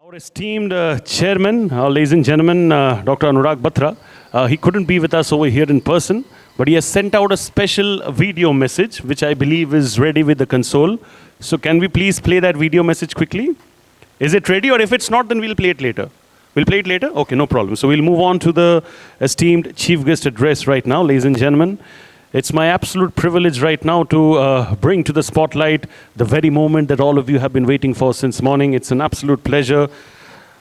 Our esteemed chairman, ladies and gentlemen, Dr. Anurag Batra, he couldn't be with us over here in person, but he has sent out a special video message, which I believe is ready with the console. So can we please play that video message quickly? Is it ready, or if it's not, then we'll play it later? We'll play it later? Okay, no problem. So we'll move on to the esteemed chief guest address right now, ladies and gentlemen. It's my absolute privilege right now to bring to the spotlight the very moment that all of you have been waiting for since morning. It's an absolute pleasure.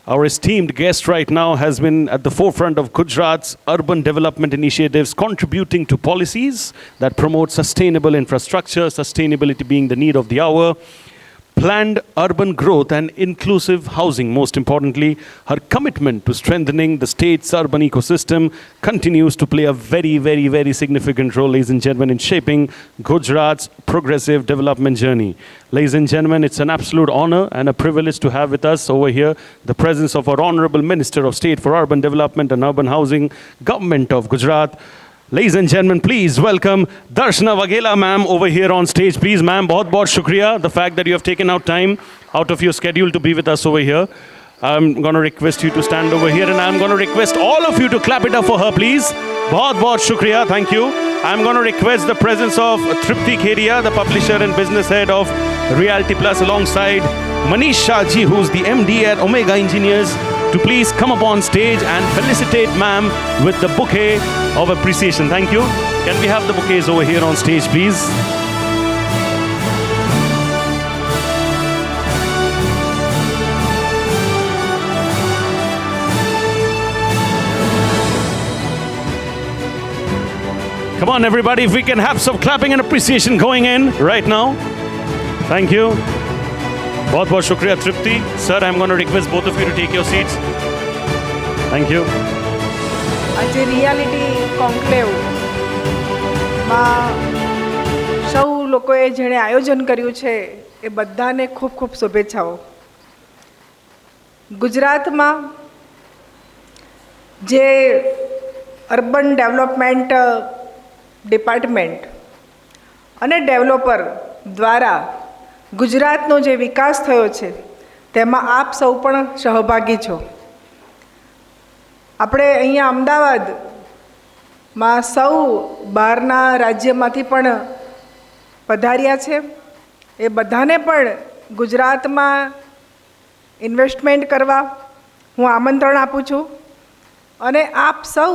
Our esteemed guest right now has been at the forefront of Gujarat's urban development initiatives, contributing to policies that promote sustainable infrastructure, sustainability being the need of the hour, planned urban growth and inclusive housing. Most importantly, her commitment to strengthening the state's urban ecosystem continues to play a very, very, very significant role, ladies and gentlemen, in shaping Gujarat's progressive development journey. Ladies and gentlemen, it's an absolute honor and a privilege to have with us over here the presence of our Honorable Minister of State for Urban Development and Urban Housing, Government of Gujarat. Ladies and gentlemen, please welcome Darshana Waghela ma'am over here on stage. Please ma'am, बहुत shukriya, the fact that you have taken out time out of your schedule to be with us over here. I'm going to request you to stand over here, and I'm going to request all of you to clap it up for her, please. बहुत shukriya, thank you. I'm going to request the presence of Tripti Kheria, the publisher and business head of Realty Plus, alongside Manish Shah ji, who's the MD at Omega Engineers, to please come up on stage and felicitate ma'am with the bouquet of appreciation. Thank you. Can we have the bouquets over here on stage, please? Come on, everybody, if we can have some clapping and appreciation going in right now. Thank you. बहुत बहुत शुक्रिया तृप्ति. Sir, I'm going to request both of you to take your seats. Thank you. આજે reality કોન્ક્લેવમાં સૌ લોકોએ જેણે આયોજન કર્યું છે એ બધાને ખૂબ ખૂબ શુભેચ્છાઓ. ગુજરાતમાં જે અર્બન ડેવલપમેન્ટ ડિપાર્ટમેન્ટ અને ડેવલપર દ્વારા ગુજરાતનો જે વિકાસ થયો છે તેમાં આપ સૌ પણ સહભાગી છો. આપણે અહીંયા અમદાવાદમાં સૌ બહારના રાજ્યમાંથી પણ પધાર્યા છે. એ બધાને પણ ગુજરાતમાં ઇન્વેસ્ટમેન્ટ કરવા હું આમંત્રણ આપું છું, અને આપ સૌ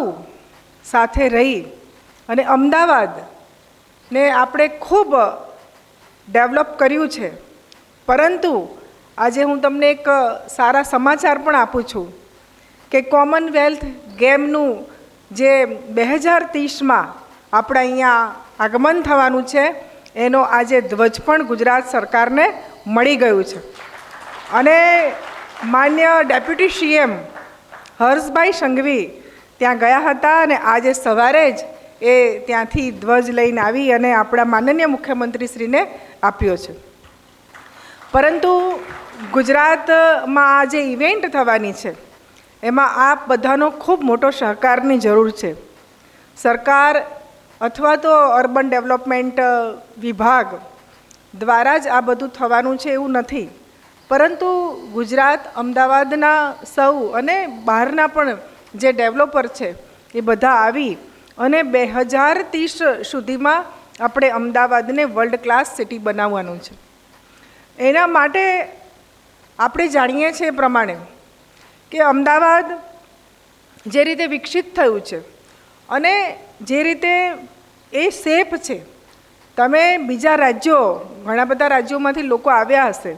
સાથે રહી અને અમદાવાદને આપણે ખૂબ ડેવલપ કર્યું છે. પરંતુ આજે હું તમને એક સારા સમાચાર પણ આપું છું કે કોમનવેલ્થ ગેમનું જે 2030માં આપણે અહીંયા આગમન થવાનું છે એનો આજે ધ્વજ પણ ગુજરાત સરકારને મળી ગયું છે. અને માન્ય ડેપ્યુટી સીએમ હર્ષભાઈ સંઘવી ત્યાં ગયા હતા, અને આજે સવારે જ એ ત્યાંથી ધ્વજ લઈને આવી અને આપણા માનનીય મુખ્યમંત્રીશ્રીને આપ્યો છે. પરંતુ ગુજરાતમાં આ જે ઇવેન્ટ થવાની છે એમાં આપ બધાનો ખૂબ મોટો સહકારની જરૂર છે. સરકાર અથવા તો અર્બન ડેવલપમેન્ટ વિભાગ દ્વારા જ આ બધું થવાનું છે એવું નથી, પરંતુ ગુજરાત અમદાવાદના સૌ અને બહારના પણ જે ડેવલપર છે એ બધા આવી અને 2030 સુધીમાં આપણે અમદાવાદને વર્લ્ડ ક્લાસ સિટી બનાવવાનું છે. એના માટે આપણે જાણીએ છીએ એ પ્રમાણે કે અમદાવાદ જે રીતે વિકસિત થયું છે અને જે રીતે એ સેફ છે, તમે બીજા રાજ્યો, ઘણા બધા રાજ્યોમાંથી લોકો આવ્યા હશે,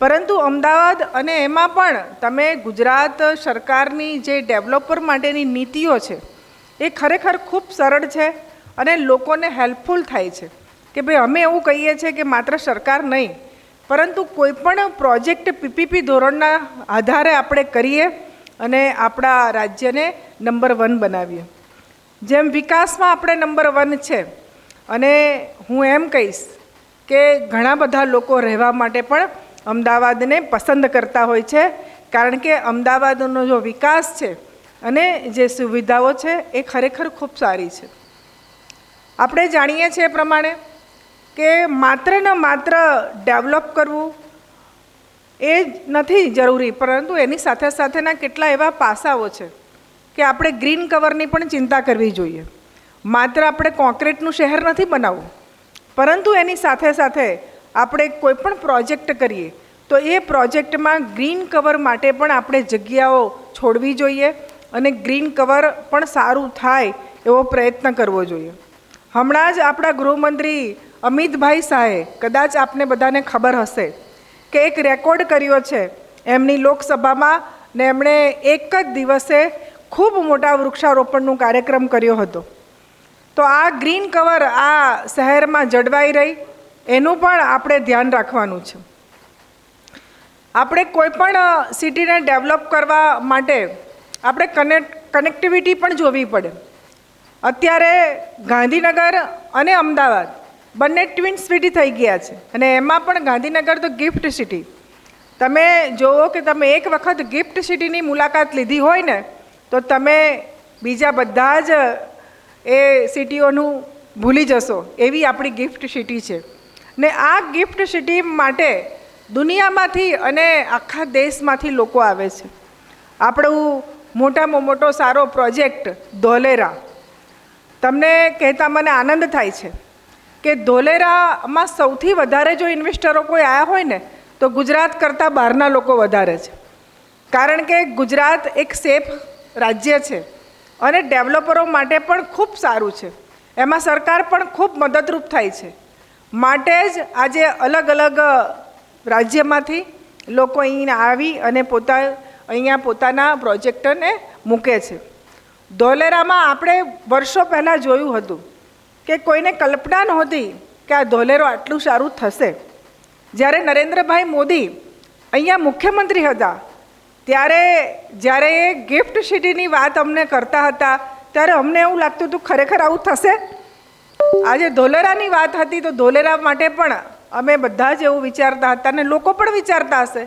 પરંતુ અમદાવાદ અને એમાં પણ તમે ગુજરાત સરકારની જે ડેવલપર માટેની નીતિઓ છે એ ખરેખર ખૂબ સરળ છે અને લોકોને હેલ્પફુલ થાય છે. કે ભાઈ અમે એવું કહીએ છીએ કે માત્ર સરકાર નહીં, પરંતુ કોઈપણ પ્રોજેક્ટ પીપીપી ધોરણના આધારે આપણે કરીએ અને આપણા રાજ્યને નંબર 1 બનાવીએ. જેમ વિકાસમાં આપણે નંબર 1 છે, અને હું એમ કહીશ કે ઘણા બધા લોકો રહેવા માટે પણ અમદાવાદને પસંદ કરતા હોય છે, કારણ કે અમદાવાદનો જો વિકાસ છે અને જે સુવિધાઓ છે એ ખરેખર ખૂબ સારી છે. આપણે જાણીએ છીએ પ્રમાણે કે માત્ર ને માત્ર ડેવલપ કરવું એ નથી જરૂરી, પરંતુ એની સાથે સાથેના કેટલા એવા પાસાઓ છે કે આપણે ગ્રીન કવરની પણ ચિંતા કરવી જોઈએ. માત્ર આપણે કોન્ક્રીટનું શહેર નથી બનાવવું, પરંતુ એની સાથે સાથે આપણે કોઈ પણ પ્રોજેક્ટ કરીએ તો એ પ્રોજેક્ટમાં ગ્રીન કવર માટે પણ આપણે જગ્યાઓ છોડવી જોઈએ અને ગ્રીન કવર પણ સારું થાય એવો પ્રયત્ન કરવો જોઈએ. હમણાં જ આપણા ગૃહમંત્રી અમિતભાઈ શાહે, કદાચ આપને બધાને ખબર હશે કે એક રેકોર્ડ કર્યો છે એમની લોકસભામાં, ને એમણે એક જ દિવસે ખૂબ મોટા વૃક્ષારોપણનો કાર્યક્રમ કર્યો હતો. તો આ ગ્રીન કવર આ શહેરમાં જળવાઈ રહી એનું પણ આપણે ધ્યાન રાખવાનું છે. આપણે કોઈ પણ સિટીને ડેવલપ કરવા માટે આપણે કનેક્ટિવિટી પણ જોવી પડે. અત્યારે ગાંધીનગર અને અમદાવાદ બંને ટ્વિન સિટી થઈ ગયા છે, અને એમાં પણ ગાંધીનગર તો ગિફ્ટ સિટી. તમે જુઓ કે તમે એક વખત ગિફ્ટ સિટીની મુલાકાત લીધી હોય ને તો તમે બીજા બધા જ એ સિટીઓનું ભૂલી જશો, એવી આપણી ગિફ્ટ સિટી છે. ને આ ગિફ્ટ સિટી માટે દુનિયામાંથી અને આખા દેશમાંથી લોકો આવે છે. આપણું મોટામાં મોટો સારો પ્રોજેક્ટ ધોલેરા, તમને કહેતા મને આનંદ થાય છે કે ધોલેરામાં સૌથી વધારે જો ઇન્વેસ્ટરો કોઈ આવ્યા હોય ને તો ગુજરાત કરતાં બહારના લોકો વધારે છે. કારણ કે ગુજરાત એક સેફ રાજ્ય છે અને ડેવલપરો માટે પણ ખૂબ સારું છે. એમાં સરકાર પણ ખૂબ મદદરૂપ થાય છે. માટે જ આજે અલગ અલગ રાજ્યમાંથી લોકો અહીંયા આવી અને અહીંયા પોતાના પ્રોજેક્ટને મૂકે છે. ધોલેરામાં આપણે વર્ષો પહેલાં જોયું હતું કે કોઈને કલ્પના નહોતી કે આ ધોલેરો આટલું સારું થશે. જ્યારે નરેન્દ્રભાઈ મોદી અહીંયા મુખ્યમંત્રી હતા ત્યારે જ્યારે એ ગિફ્ટ સિટીની વાત અમને કરતા હતા ત્યારે અમને એવું લાગતું હતું ખરેખર આવું થશે. આજે ધોલેરાની વાત હતી તો ધોલેરા માટે પણ અમે બધા જ એવું વિચારતા હતા અને લોકો પણ વિચારતા હશે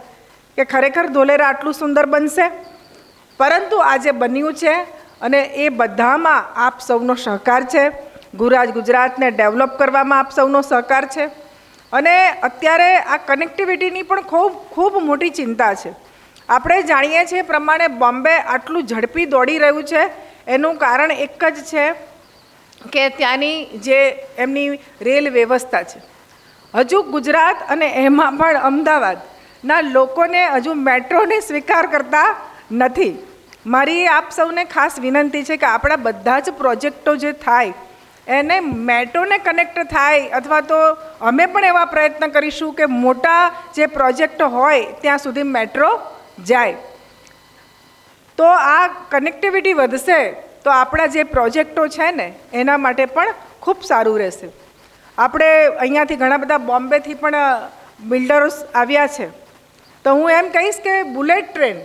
કે ખરેખર ધોલેરા આટલું સુંદર બનશે. પરંતુ આજે બન્યું છે અને એ બધામાં આપ સૌનો સહકાર છે. ગુજરાતને ડેવલપ કરવામાં આપ સૌનો સહકાર છે. અને અત્યારે આ કનેક્ટિવિટીની પણ ખૂબ ખૂબ મોટી ચિંતા છે. આપણે જાણીએ છીએ પ્રમાણે બોમ્બે આટલું ઝડપી દોડી રહ્યું છે એનું કારણ એક જ છે કે ત્યાંની જે એમની રેલ વ્યવસ્થા છે. હજુ ગુજરાત અને એમાં પણ અમદાવાદના લોકોને હજુ મેટ્રોને સ્વીકાર કરતા નથી. મારી આપ સૌને ખાસ વિનંતી છે કે આપણા બધા જ પ્રોજેક્ટો જે થાય એને મેટ્રોને કનેક્ટ થાય, અથવા તો અમે પણ એવા પ્રયત્ન કરીશું કે મોટા જે પ્રોજેક્ટ હોય ત્યાં સુધી મેટ્રો જાય. તો આ કનેક્ટિવિટી વધશે તો આપણા જે પ્રોજેક્ટો છે ને એના માટે પણ ખૂબ સારું રહેશે. આપણે અહીંયાથી ઘણા બધા બોમ્બેથી પણ બિલ્ડર્સ આવ્યા છે. તો હું એમ કહીશ કે બુલેટ ટ્રેન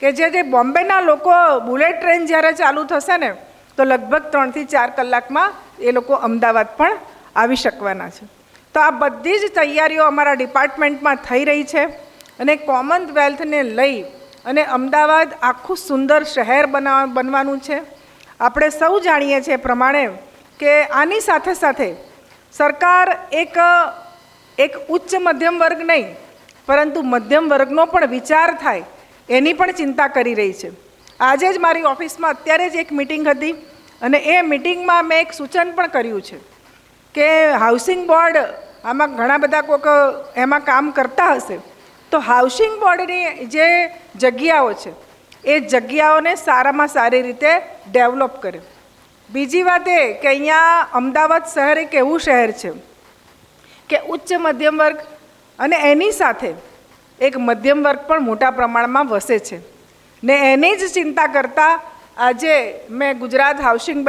કે જે બોમ્બેના લોકો બુલેટ ટ્રેન જ્યારે ચાલુ થશે ને તો લગભગ 3 થી 4 કલાકમાં એ લોકો અમદાવાદ પણ આવી શકવાના છે. તો આ બધી જ તૈયારીઓ અમારા ડિપાર્ટમેન્ટમાં થઈ રહી છે અને કોમનવેલ્થને લઈ અને અમદાવાદ આખું સુંદર શહેર બનવાનું છે. આપણે સૌ જાણીએ છીએ પ્રમાણે કે આની સાથે સાથે સરકાર એક ઉચ્ચ મધ્યમ વર્ગ નહીં પરંતુ મધ્યમ વર્ગનો પણ વિચાર થાય એની પણ ચિંતા કરી રહી છે. આજે જ મારી ઓફિસમાં અત્યારે જ એક મિટિંગ હતી અને એ મિટિંગમાં મેં એક સૂચન પણ કર્યું છે કે હાઉસિંગ બોર્ડ આમાં ઘણા બધા કોઈક એમાં કામ કરતા હશે તો હાઉસિંગ બોર્ડની જે જગ્યાઓ છે એ જગ્યાઓને સારામાં સારી રીતે ડેવલપ કરે. બીજી વાત એ કે અહીંયા અમદાવાદ શહેર એક એવું શહેર છે કે ઉચ્ચ મધ્યમ વર્ગ અને એની સાથે એક મધ્યમ વર્ગ પણ મોટા પ્રમાણમાં વસે છે ને એની જ ચિંતા કરતાં આજે મેં ગુજરાત હાઉસિંગ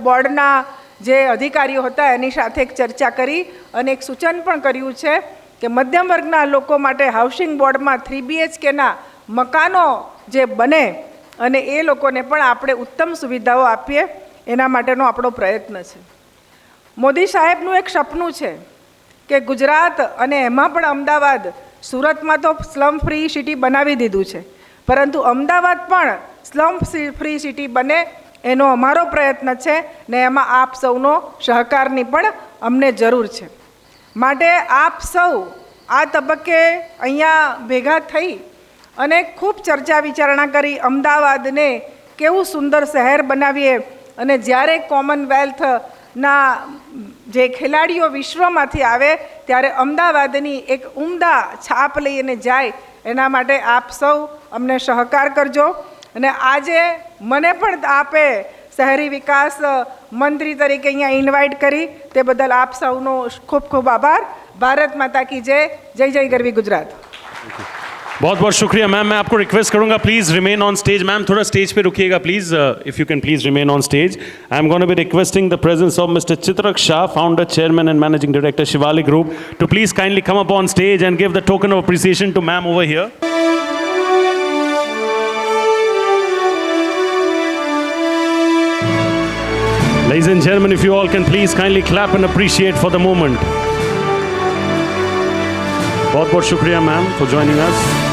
બોર્ડના જે અધિકારીઓ હતા એની સાથે એક ચર્ચા કરી અને એક સૂચન પણ કર્યું છે કે મધ્યમ વર્ગના લોકો માટે હાઉસિંગ બોર્ડમાં 3 BHKના મકાનો જે બને અને એ લોકોને પણ આપણે ઉત્તમ સુવિધાઓ આપીએ એના માટેનો આપણો પ્રયત્ન છે. મોદી સાહેબનું એક સપનું છે કે ગુજરાત અને એમાં પણ અમદાવાદ, સુરતમાં તો સ્લમ ફ્રી સિટી બનાવી દીધું છે પરંતુ અમદાવાદ પણ સ્લમ ફ્રી સિટી બને એનો અમારો પ્રયત્ન છે ને એમાં આપ સૌનો સહકારની પણ અમને જરૂર છે. માટે આપ સૌ આ તબક્કે અહીંયા ભેગા થઈ અને ખૂબ ચર્ચા વિચારણા કરી અમદાવાદને કેવું સુંદર શહેર બનાવીએ અને જ્યારે કોમનવેલ્થના જે ખેલાડીઓ વિશ્વમાંથી આવે ત્યારે અમદાવાદની એક ઉમદા છાપ લઈને જાય એના માટે આપ સૌ અમને સહકાર કરજો. અને આજે મને પણ આપે શહેરી વિકાસ મંત્રી તરીકે અહીંયા ઇન્વાઇટ કરી તે બદલ આપ સૌનો ખૂબ ખૂબ આભાર. ભારત માતા કી જય. જય જય ગરવી ગુજરાત. बहुत बहुत शुक्रिया मैम. मैं आपको रिक्वेस्ट करूंगा please remain on stage. Ma'am थोड़ा स्टेज पे रुकिएगा please. If you can please remain on stage. I am going to be requesting the presence of mister Chitrak Shah, founder, chairman and managing director Shivalik Group, to please kindly come up on stage and give the token of appreciation to ma'am over here. Ladies and gentlemen, if you all can please kindly clap and appreciate for the moment. बहुत बहुत शुक्रिया ma'am for joining us.